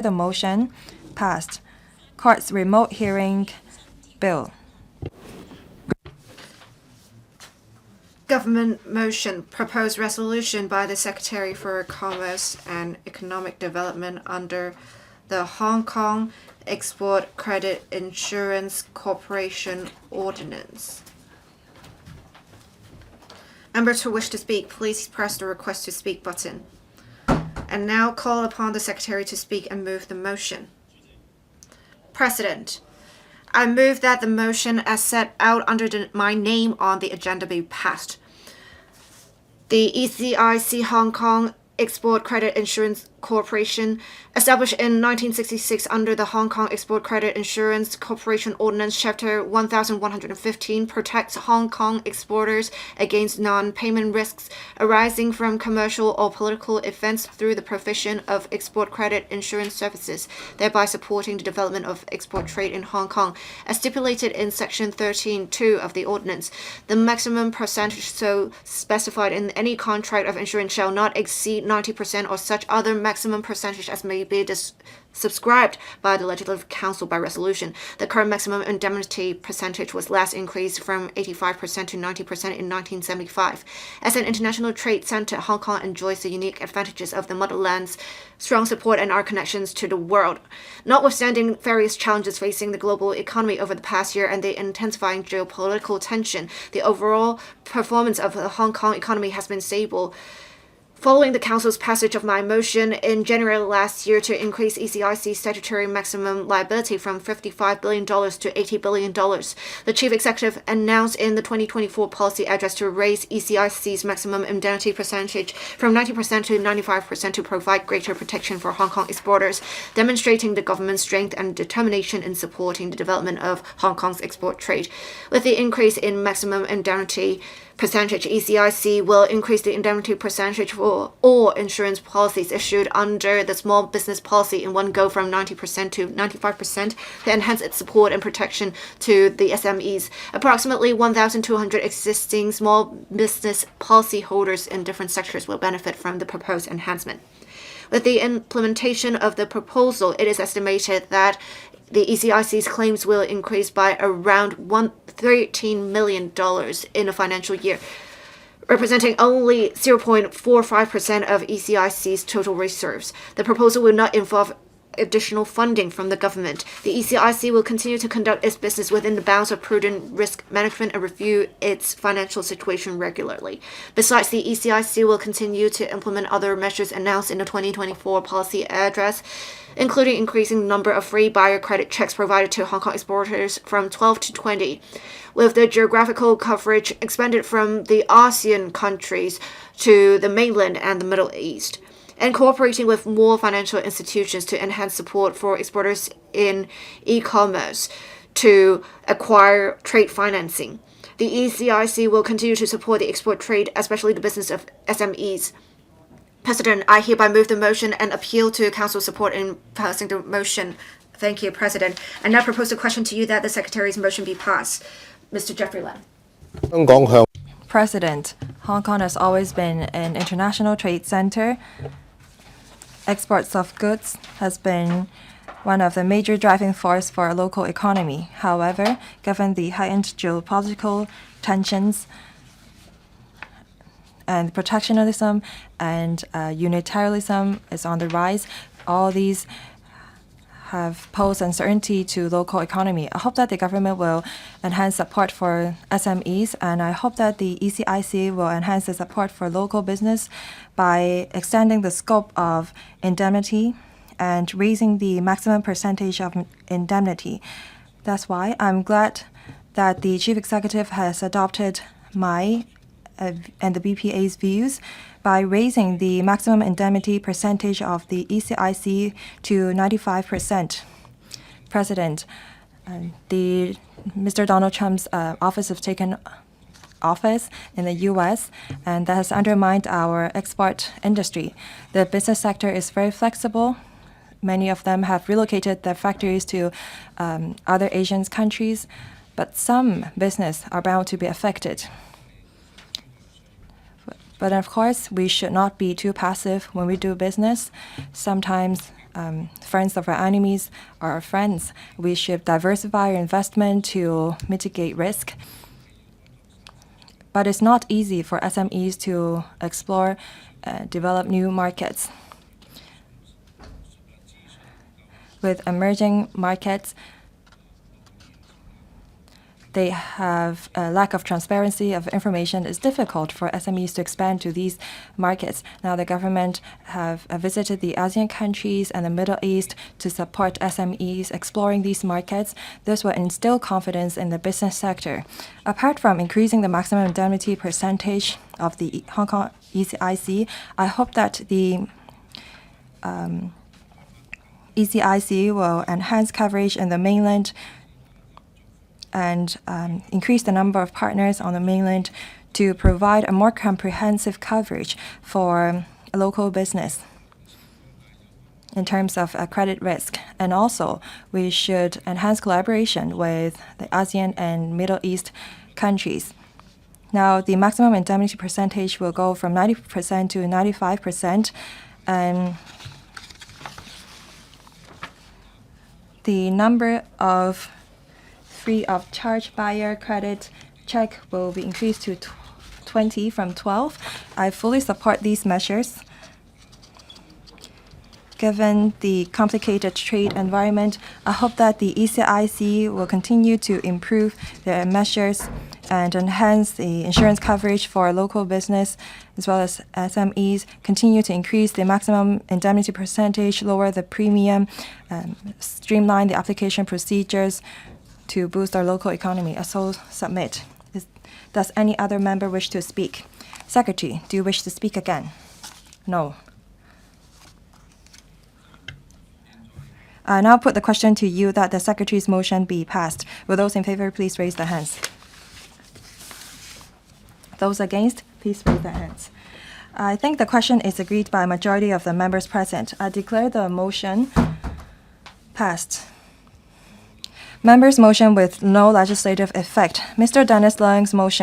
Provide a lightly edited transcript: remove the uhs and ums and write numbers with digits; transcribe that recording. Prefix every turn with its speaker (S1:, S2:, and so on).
S1: The motion passed. Court's remote hearing bill.
S2: Government motion proposed resolution by the Secretary for Commerce and Economic Development under the Hong Kong Export Credit Insurance Corporation Ordinance. Members who wish to speak, please press the request to speak button. And now call upon the Secretary to speak and move the motion. President, I move that the motion as set out under my name on the agenda be passed. The HKECICO Hong Kong Export Credit Insurance Corporation, established in 1966 under the Hong Kong Export Credit Insurance Corporation Ordinance Chapter 1115, protects Hong Kong exporters against non-payment risks arising from commercial or political events through the provision of export credit insurance services, thereby supporting the development of export trade in Hong Kong. As stipulated in Section 13(2) of the Ordinance, the maximum percentage so specified in any contract of insurance shall not exceed 90% or such other maximum percentage as may be subscribed by the Legislative Council by resolution. The current maximum indemnity percentage was last increased from 85% to 90% in 1975. As an international trade center, Hong Kong enjoys the unique advantages of the motherland's strong support and our connections to the world. Notwithstanding various challenges facing the global economy over the past year and the intensifying geopolitical tension, the overall performance of the Hong Kong economy has been stable. Following the Council's passage of my motion in January last year to increase HKECIC's statutory maximum liability from $55 billion to $80 billion, the Chief Executive announced in the 2024 policy address to raise HKECIC's maximum indemnity percentage from 90% to 95% to provide greater protection for Hong Kong exporters, demonstrating the government's strength and determination in supporting the development of Hong Kong's export trade. With the increase in maximum indemnity percentage, HKECIC will increase the indemnity percentage for all insurance policies issued under the small business policy in one go from 90% to 95% to enhance its support and protection to the SMEs. Approximately 1,200 existing small business policyholders in different sectors will benefit from the proposed enhancement. With the implementation of the proposal, it is estimated that the HKECIC's claims will increase by around $13 million in a financial year, representing only 0.45% of HKECIC's total reserves. The proposal will not involve additional funding from the government. The HKECIC will continue to conduct its business within the bounds of prudent risk management and review its financial situation regularly. Besides, the HKECIC will continue to implement other measures announced in the 2024 policy address, including increasing the number of free buyer credit checks provided to Hong Kong exporters from 12 to 20, with the geographical coverage expanded from the ASEAN countries to the mainland and the Middle East, and cooperating with more financial institutions to enhance support for exporters in e-commerce to acquire trade financing. The HKECIC will continue to support the export trade, especially the business of SMEs. President, I hereby move the motion and appeal to Council support in passing the motion. Thank you, President. I now propose a question to you that the Secretary's motion be passed. Mr. Jeffrey Lam.
S1: President, Hong Kong has always been an international trade center. Exports of goods has been one of the major driving forces for our local economy. However, given the heightened geopolitical tensions and protectionism and unitarianism is on the rise, all these have posed uncertainty to local economy. I hope that the government will enhance support for SMEs, and I hope that the HKECIC will enhance the support for local business by extending the scope of indemnity and raising the maximum percentage of indemnity. That's why I'm glad that the Chief Executive has adopted my and the BPA's views by raising the maximum indemnity percentage of the HKECIC to 95%. President, Mr. Donald Trump's office has taken office in the U.S., and that has undermined our export industry. The business sector is very flexible. Many of them have relocated their factories to other Asian countries, but some business are bound to be affected. But of course, we should not be too passive when we do business. Sometimes friends of our enemies are our friends. We should diversify our investment to mitigate risk. But it's not easy for SMEs to explore, develop new markets. With emerging markets, they have a lack of transparency of information. It's difficult for SMEs to expand to these markets. Now the government have visited the ASEAN countries and the Middle East to support SMEs exploring these markets. This will instill confidence in the business sector. Apart from increasing the maximum indemnity percentage of the Hong Kong ECIC, I hope that the ECIC will enhance coverage in the mainland and increase the number of partners on the mainland to provide a more comprehensive coverage for local business in terms of credit risk. And also, we should enhance collaboration with the ASEAN and Middle East countries. Now, the maximum indemnity percentage will go from 90% to 95%, and the number of free of charge buyer credit check will be increased to 20 from 12. I fully support these measures. Given the complicated trade environment, I hope that the ECIC will continue to improve their measures and enhance the insurance coverage for local business as well as SMEs, continue to increase the maximum indemnity percentage, lower the premium, streamline the application procedures to boost our local economy. I so submit. Does any other member wish to speak? Secretary, do you wish to speak again? No. I now put the question to you that the Secretary's motion be passed. Will those in favor please raise their hands? Those against, please raise their hands. I think the question is agreed by a majority of the members present. I declare the motion passed. Members' motion with no legislative effect. Mr. Dennis Leung's motion